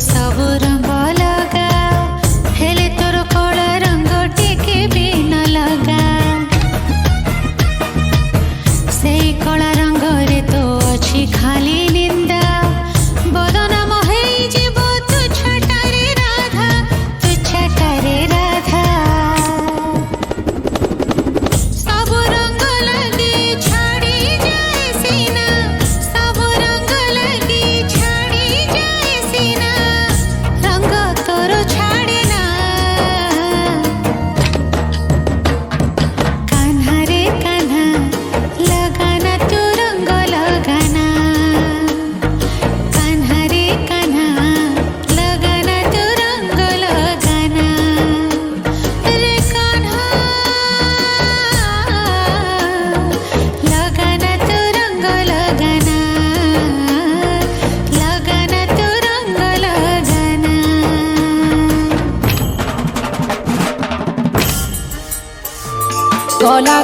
सब रंग लगा हेले तोर कला रंग टिके भी न लगा से कला रंग रे तो अच्छी खाली निंदा बदनाम है जीव तू छटारे राधा तू छटारे राधा सब रंग लगी छाड़ी जाए सीना सब रंग लगी छाड़ी जाए सीना रंग तोर छाड़े ना कान्हा रे कान्हा लगाना तू रंग लगाना कान्हा रे कान्हा लगाना तू रंग लगाना रे कान्हा लगाना तू रंग लगाना लगाना तू रंग लगाना कला